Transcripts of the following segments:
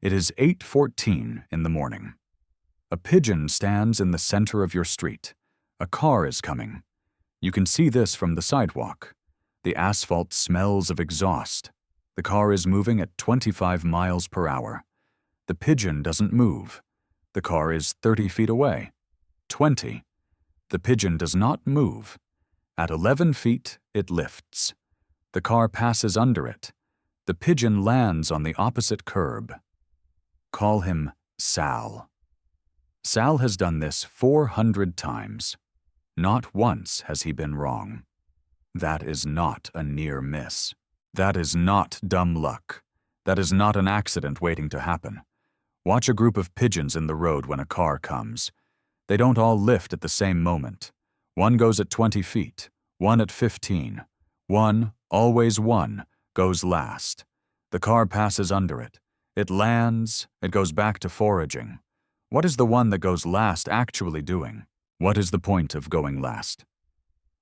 It is 8:14 in the morning. A pigeon stands in the center of your street. A car is coming. You can see this from the sidewalk. The asphalt smells of exhaust. The car is moving at 25 miles per hour. The pigeon doesn't move. The car is 30 feet away. 20. The pigeon does not move. At 11 feet, it lifts. The car passes under it. The pigeon lands on the opposite curb. Call him Sal. Sal has done this 400 times. Not once has he been wrong. That is not a near miss. That is not dumb luck. That is not an accident waiting to happen. Watch a group of pigeons in the road when a car comes. They don't all lift at the same moment. One goes at 20 feet, one at 15. One, always one, goes last. The car passes under it. It lands, it goes back to foraging. What is the one that goes last actually doing? What is the point of going last?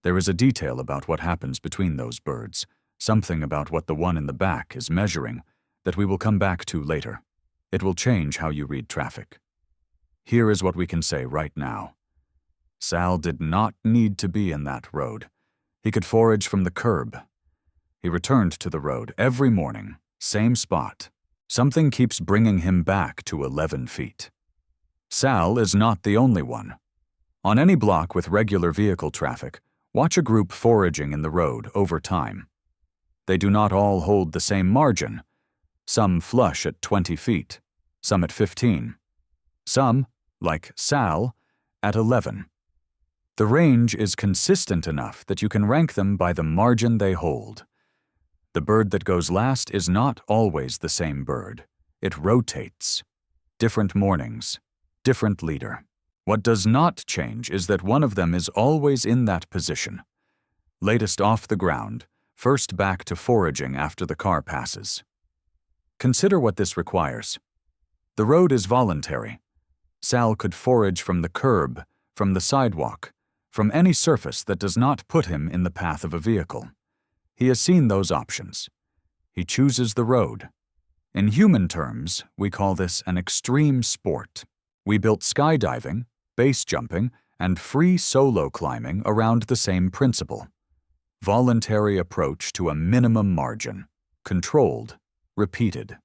There is a detail about what happens between those birds, something about what the one in the back is measuring, that we will come back to later. It will change how you read traffic. Here is what we can say right now. Sal did not need to be in that road. He could forage from the curb. He returned to the road every morning, same spot. Something keeps bringing him back to 11 feet. Sal is not the only one. On any block with regular vehicle traffic, watch a group foraging in the road over time. They do not all hold the same margin. Some flush at 20 feet, some at 15. Some, like Sal, at 11. The range is consistent enough that you can rank them by the margin they hold. The bird that goes last is not always the same bird. It rotates. Different mornings, different leader. What does not change is that one of them is always in that position. Latest off the ground, first back to foraging after the car passes. Consider what this requires. The road is voluntary. Sal could forage from the curb, from the sidewalk, from any surface that does not put him in the path of a vehicle. He has seen those options. He chooses the road. In human terms, we call this an extreme sport. We built skydiving, base jumping, and free solo climbing around the same principle. Voluntary approach to a minimum margin, controlled, repeated.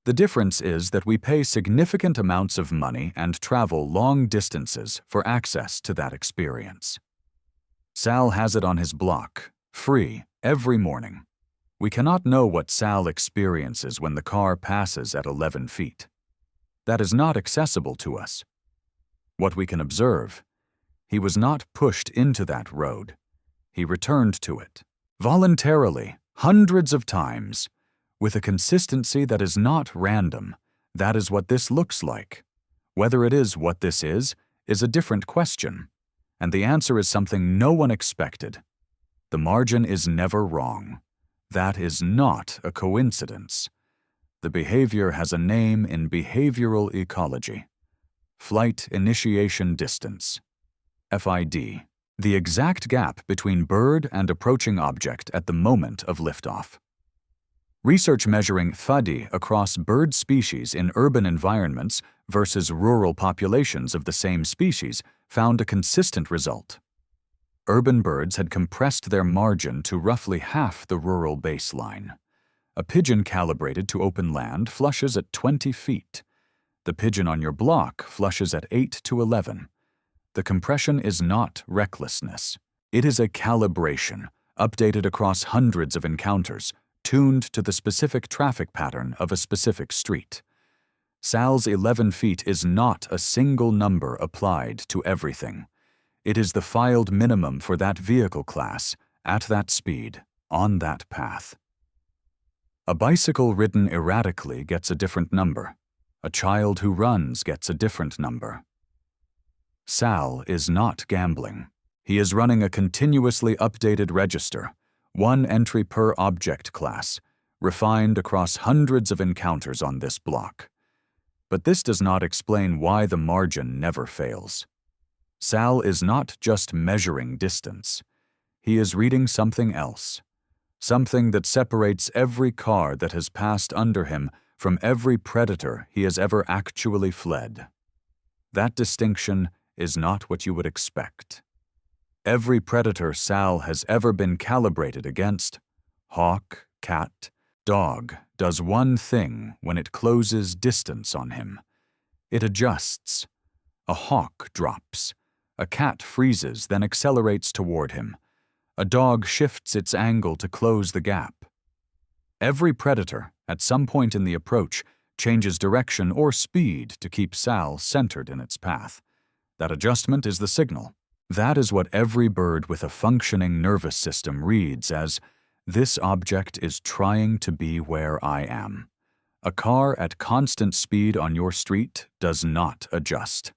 The difference is that we pay significant amounts of money and travel long distances for access to that experience. Sal has it on his block, free, every morning. We cannot know what Sal experiences when the car passes at 11 feet. That is not accessible to us. What we can observe, he was not pushed into that road. He returned to it, voluntarily, hundreds of times, with a consistency that is not random. That is what this looks like. Whether it is what this is a different question, and the answer is something no one expected. The margin is never wrong. That is not a coincidence. The behavior has a name in behavioral ecology. Flight Initiation Distance, FID, the exact gap between bird and approaching object at the moment of liftoff. Research measuring FID across bird species in urban environments versus rural populations of the same species found a consistent result. Urban birds had compressed their margin to roughly half the rural baseline. A pigeon calibrated to open land flushes at 20 feet. The pigeon on your block flushes at 8 to 11. The compression is not recklessness. It is a calibration, updated across hundreds of encounters, tuned to the specific traffic pattern of a specific street. Sal's 11 feet is not a single number applied to everything. It is the filed minimum for that vehicle class, at that speed, on that path. A bicycle ridden erratically gets a different number. A child who runs gets a different number. Sal is not gambling. He is running a continuously updated register, one entry per object class, refined across hundreds of encounters on this block. But this does not explain why the margin never fails. Sal is not just measuring distance. He is reading something else, something that separates every car that has passed under him from every predator he has ever actually fled. That distinction is not what you would expect. Every predator Sal has ever been calibrated against, hawk, cat, dog, does one thing when it closes distance on him. It adjusts. A hawk drops. A cat freezes, then accelerates toward him. A dog shifts its angle to close the gap. Every predator, at some point in the approach, changes direction or speed to keep Sal centered in its path. That adjustment is the signal. That is what every bird with a functioning nervous system reads as, "This object is trying to be where I am." A car at constant speed on your street does not adjust.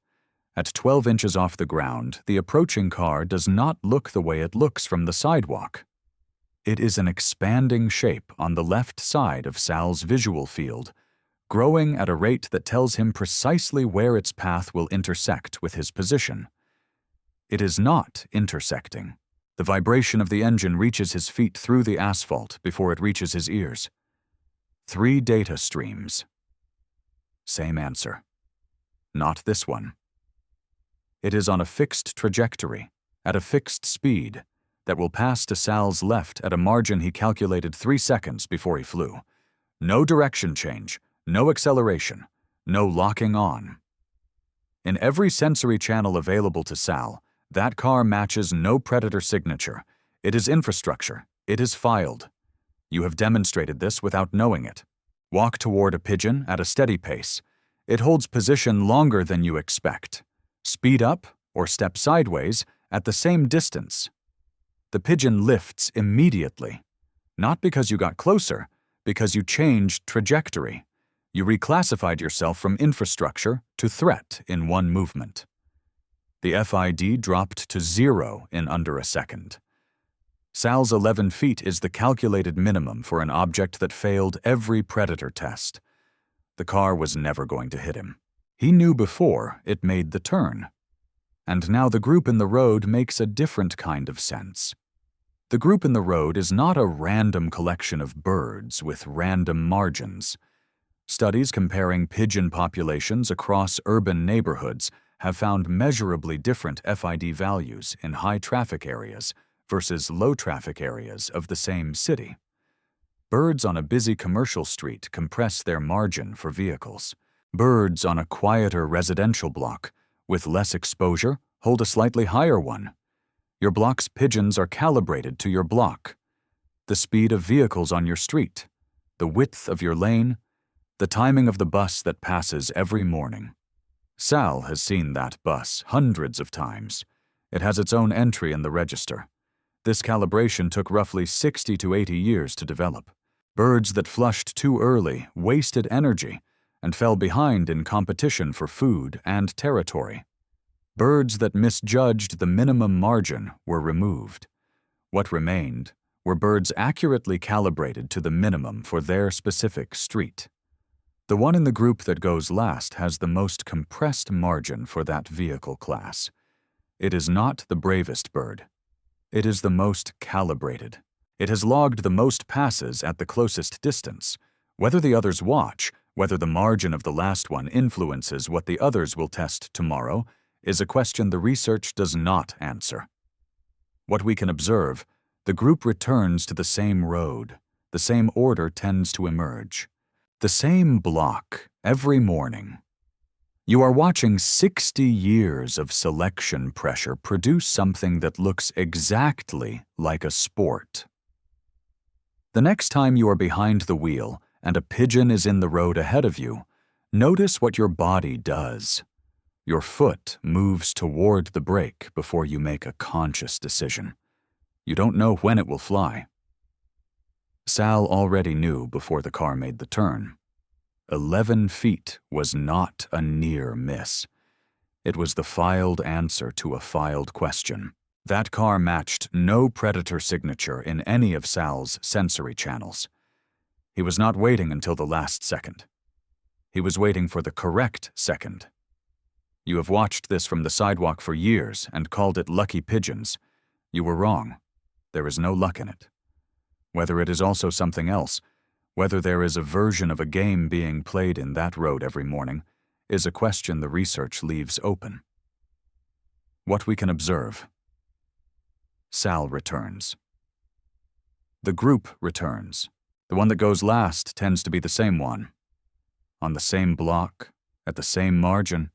At 12 inches off the ground, the approaching car does not look the way it looks from the sidewalk. It is an expanding shape on the left side of Sal's visual field, growing at a rate that tells him precisely where its path will intersect with his position. It is not intersecting. The vibration of the engine reaches his feet through the asphalt before it reaches his ears. 3 data streams. Same answer. Not this one. It is on a fixed trajectory, at a fixed speed, that will pass to Sal's left at a margin he calculated 3 seconds before he flew. No direction change, no acceleration, no locking on. In every sensory channel available to Sal, that car matches no predator signature. It is infrastructure. It is filed. You have demonstrated this without knowing it. Walk toward a pigeon at a steady pace. It holds position longer than you expect. Speed up or step sideways at the same distance. The pigeon lifts immediately, not because you got closer, because you changed trajectory. You reclassified yourself from infrastructure to threat in one movement. The FID dropped to 0 in under a second. Sal's 11 feet is the calculated minimum for an object that failed every predator test. The car was never going to hit him. He knew before it made the turn. And now the group in the road makes a different kind of sense. The group in the road is not a random collection of birds with random margins. Studies comparing pigeon populations across urban neighborhoods have found measurably different FID values in high-traffic areas versus low-traffic areas of the same city. Birds on a busy commercial street compress their margin for vehicles. Birds on a quieter residential block, with less exposure, hold a slightly higher one. Your block's pigeons are calibrated to your block. The speed of vehicles on your street, the width of your lane, the timing of the bus that passes every morning. Sal has seen that bus hundreds of times. It has its own entry in the register. This calibration took roughly 60 to 80 years to develop. Birds that flushed too early wasted energy and fell behind in competition for food and territory. Birds that misjudged the minimum margin were removed. What remained were birds accurately calibrated to the minimum for their specific street. The one in the group that goes last has the most compressed margin for that vehicle class. It is not the bravest bird. It is the most calibrated. It has logged the most passes at the closest distance. Whether the others watch, whether the margin of the last one influences what the others will test tomorrow, is a question the research does not answer. What we can observe, the group returns to the same road. The same order tends to emerge. The same block every morning. You are watching 60 years of selection pressure produce something that looks exactly like a sport. The next time you are behind the wheel and a pigeon is in the road ahead of you, notice what your body does. Your foot moves toward the brake before you make a conscious decision. You don't know when it will fly. Sal already knew before the car made the turn. 11 feet was not a near miss. It was the filed answer to a filed question. That car matched no predator signature in any of Sal's sensory channels. He was not waiting until the last second. He was waiting for the correct second. You have watched this from the sidewalk for years and called it lucky pigeons. You were wrong. There is no luck in it. Whether it is also something else, Whether there is a version of a game being played in that road every morning is a question the research leaves open. What we can observe. Sal returns. The group returns. The one that goes last tends to be the same one. On the same block, at the same margin.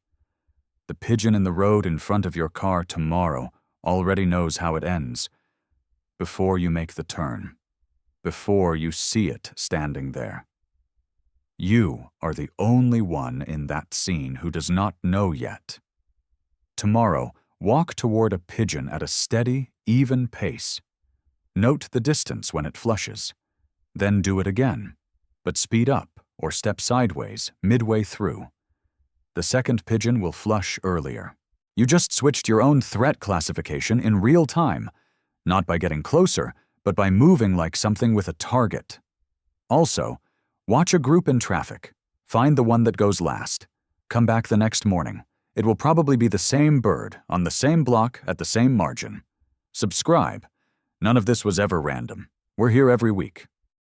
The pigeon in the road in front of your car tomorrow already knows how it ends. Before you make the turn. Before you see it standing there. You are the only one in that scene who does not know yet. Tomorrow, walk toward a pigeon at a steady, even pace. Note the distance when it flushes. Then do it again, but speed up or step sideways midway through. The second pigeon will flush earlier. You just switched your own threat classification in real time, not by getting closer, but by moving like something with a target. Also, watch a group in traffic. Find the one that goes last. Come back the next morning. It will probably be the same bird, on the same block, at the same margin. Subscribe. None of this was ever random. We're here every week.